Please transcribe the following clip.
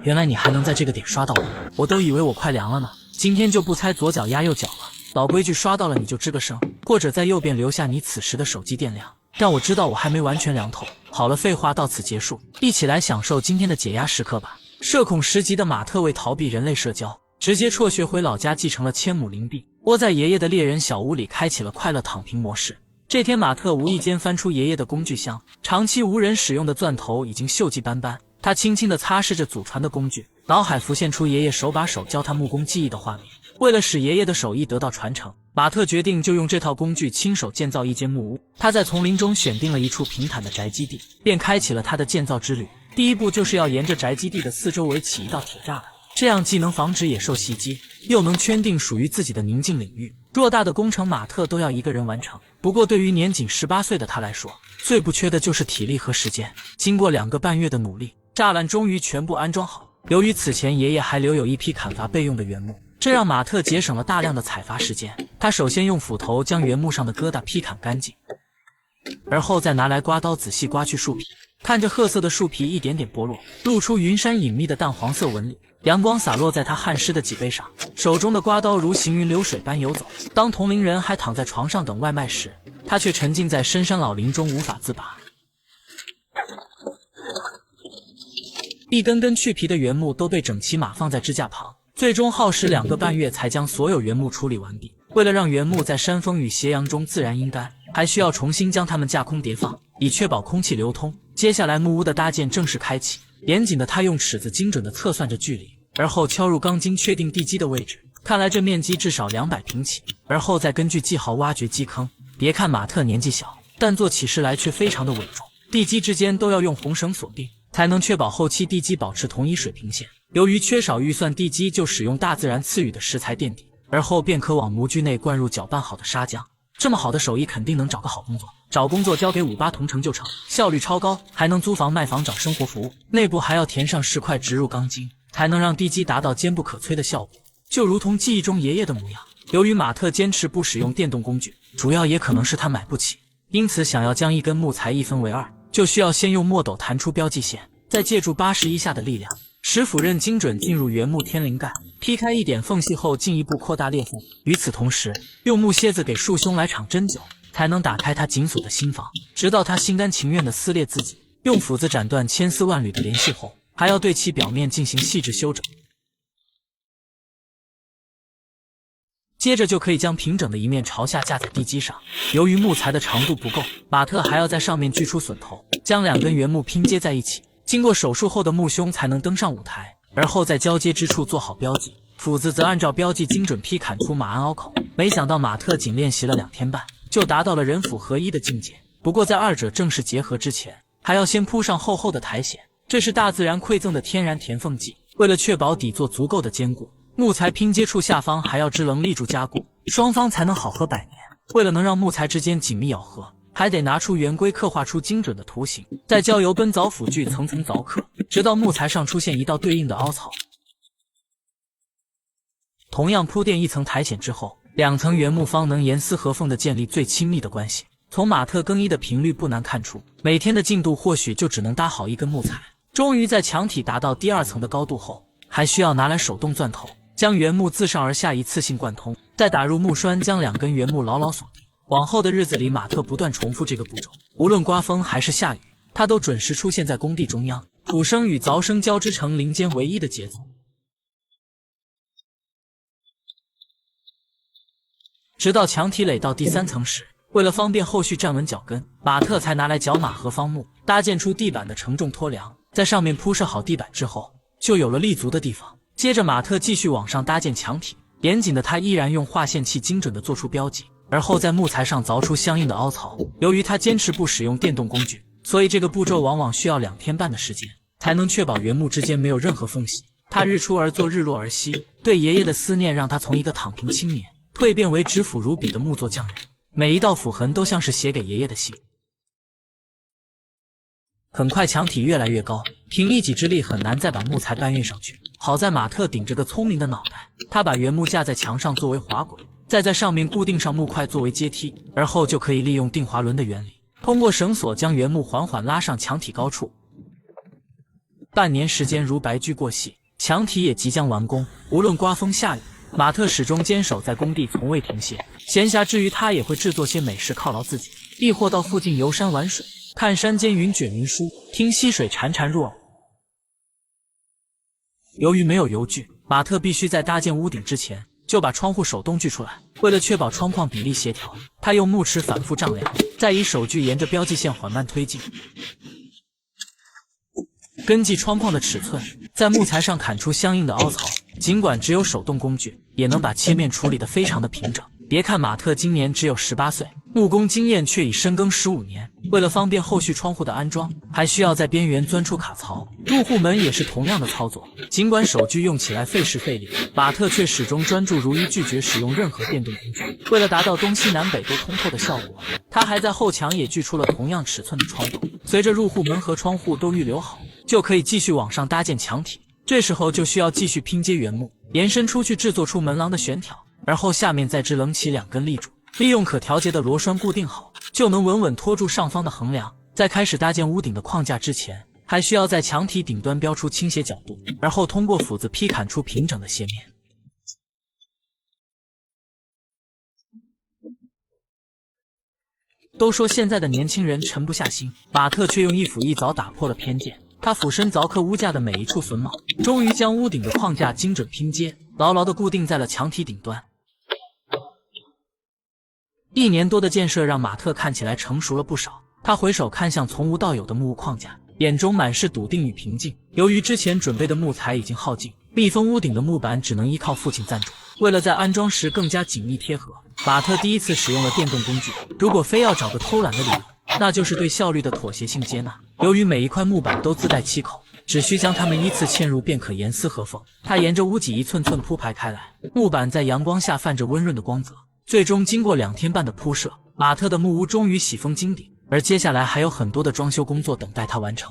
原来你還能在這個點刷到我，我都以為我快涼了呢。今天就不猜左腳壓右腳了，老規矩，刷到了你就吱個聲，或者在右邊留下你此時的手機電量，讓我知道我還沒完全涼透。好了，廢話到此結束，一起來享受今天的解壓時刻吧。社恐10級的馬特為逃避人類社交，直接輟學回老家繼承了千畝林地，窩在爺爺的獵人小屋裡開啟了快樂躺平模式。這天馬特無意間翻出爺爺的工具箱，長期無人使用的鑽頭已經鏽跡斑斑，他輕輕地擦拭着祖傳的工具，腦海浮現出爺爺手把手教他木工技藝的畫面。為了使爺爺的手藝得到傳承，馬特決定就用這套工具親手建造一間木屋。他在叢林中選定了一處平坦的宅基地，便開啟了他的建造之旅。第一步就是要沿着宅基地的四周圍起一道鐵柵欄，這樣既能防止野獸襲擊，又能圈定屬於自己的寧靜領域。偌大的工程馬特都要一個人完成，不過對於年僅18歲的他來說，最不缺的就是體力和時間。經過2個半月的努力，柵欄終於全部安裝好。由於此前爺爺還留有一批砍伐備用的原木，這讓馬特節省了大量的採伐時間。他首先用斧頭將原木上的疙瘩劈砍乾淨，而後再拿來刮刀仔細刮去樹皮。看着褐色的樹皮一點點剝落，露出雲山隱秘的淡黃色紋理，陽光灑落在他汗濕的脊背上，手中的刮刀如行雲流水般游走。當同齡人還躺在床上等外賣時，他卻沉浸在深山老林中無法自拔。一根根去皮的原木都被整齊碼放在支架旁，最終耗時2個半月才將所有原木處理完畢。為了讓原木在山風與斜陽中自然陰乾，還需要重新將它們架空疊放，以確保空氣流通。接下來木屋的搭建正式開啟，嚴謹的他用尺子精準地測算着距離，而後敲入鋼筋確定地基的位置。看來這面積至少200平起，而後再根據記號挖掘基坑。別看馬特年紀小，但做起事來卻非常的穩重。地基之間都要用紅繩鎖定，才能確保後期地基保持同一水平線。由於缺少預算，地基就使用大自然賜予的石材墊底，而後便可往模具內灌入攪拌好的砂漿。這麼好的手藝肯定能找個好工作，找工作交給58同城就成，效率超高，還能租房賣房找生活服務。內部還要填上石塊植入鋼筋，才能讓地基達到堅不可摧的效果，就如同記憶中爺爺的模樣。由於馬特堅持不使用電動工具，主要也可能是他買不起，因此想要將一根木材一分為2，就需要先用墨斗弹出標記線，再借助81下的力量，使斧刃精準進入原木天靈蓋，劈開一點縫隙後進一步擴大裂縫。與此同時，用木楔子給束胸來場針灸，才能打開他緊鎖的心房，直到他心甘情願地撕裂自己。用斧子斬斷千絲萬縷的聯繫後，還要對其表面進行細緻修整，接着就可以將平整的一面朝下架在地基上。由于木材的長度不夠，馬特還要在上面鋸出榫頭，將2根原木拼接在一起。經過手術後的木胸才能登上舞台，而後在交接之處做好標記，斧子則按照標記精準劈砍出馬鞍凹口。沒想到馬特僅練習了2天半，就達到了人斧合一的境界。不過在2者正式結合之前，還要先鋪上厚厚的苔蘚，這是大自然饋贈的天然填縫劑。為了確保底座足夠的堅固，木材拼接處下方還要支棱立柱加固，雙方才能好合百年。為了能讓木材之間緊密咬合，還得拿出圓規刻畫出精準的圖形，再交由奔凿斧具層層鑿刻，直到木材上出現一道对應的凹槽。同樣鋪墊一層苔蘚之後，2層原木方能嚴絲合縫地建立最親密的關係。從馬特更衣的頻率不難看出，每天的進度或許就只能搭好1根木材。終於在牆體達到第2層的高度後，還需要拿來手動鑽頭，將原木自上而下一次性貫通，再打入木栓，將2根原木牢牢鎖定。往後的日子裡，馬特不斷重複這個步驟，無論颳風還是下雨，他都準時出現在工地中央，鼓聲與鑿聲交織成林間唯一的節奏。直到牆體壘到第3層時，為了方便後續站穩腳跟，馬特才拿來角馬和方木搭建出地板的承重托梁，在上面鋪設好地板之後，就有了立足的地方。接着馬特繼續往上搭建牆體，嚴謹的他依然用劃線器精準地做出標記，而後在木材上鑿出相應的凹槽。由於他堅持不使用電動工具，所以這個步驟往往需要2天半的時間，才能確保原木之間沒有任何縫隙。他日出而作，日落而息，對爺爺的思念讓他從一個躺平青年蛻變為執斧如筆的木作匠人。每一道斧痕都像是寫給爺爺的信。很快牆體越來越高，憑一己之力很難再把木材搬運上去。好在馬特頂着個聰明的腦袋，他把原木架在牆上作為滑軌，再在上面固定上木塊作為階梯，而後就可以利用定滑輪的原理，通過繩索將原木緩緩拉上牆體高處。半年時間如白駒過隙，牆體也即將完工。無論颳風下雨，馬特始終堅守在工地，從未停歇。閒暇之餘，他也會制作些美食犒勞自己，亦或到附近遊山玩水，看山間雲捲雲舒，聽溪水潺潺入耳。由於沒有油具，馬特必須在搭建屋頂之前就把窗戶手動鋸出來。為了確保窗框比例協調，他用木尺反覆丈量，再以手鋸沿着標記線緩慢推進。根據窗框的尺寸，在木材上砍出相應的凹槽。儘管只有手動工具，也能把切面處理得非常的平整。別看馬特今年只有18歲，木工經驗卻已深耕15年。為了方便後續窗戶的安裝，還需要在邊緣鑽出卡槽。入戶門也是同樣的操作。儘管手鋸用起來費時費力，馬特卻始終專注如一，拒絕使用任何電動工具。為了達到東西南北都通透的效果，他還在後牆也鋸出了同樣尺寸的窗洞。隨着入戶門和窗戶都預留好，就可以繼續往上搭建牆體。這時候就需要繼續拼接原木，延伸出去制作出門廊的懸挑，而後下面再支棱起2根立柱，利用可調節的螺栓固定好，就能穩穩拖住上方的橫梁。在開始搭建屋頂的框架之前，還需要在牆體頂端標出傾斜角度，而後通過斧子劈砍出平整的斜面。都說現在的年輕人沉不下心，馬特卻用一斧一鑿打破了偏見。他俯身鑿刻屋架的每一處榫卯，終於將屋頂的框架精準拼接，牢牢地固定在了牆體頂端。1年多的建設讓馬特看起來成熟了不少。他回首看向從無到有的木屋框架，眼中滿是篤定與平靜。由於之前準備的木材已經耗盡，密封屋頂的木板只能依靠父親贊助。為了在安裝時更加緊密貼合，馬特第一次使用了電動工具。如果非要找個偷懶的理由，那就是對效率的妥協性接納。由於每一塊木板都自帶漆口，只需將它們依次嵌入便可严絲合縫。它沿着屋脊一寸寸鋪排開來，木板在陽光下泛着溫潤的光澤。最終經過2天半的鋪設，馬特的木屋終於喜豐金頂，而接下來還有很多的裝修工作等待他完成。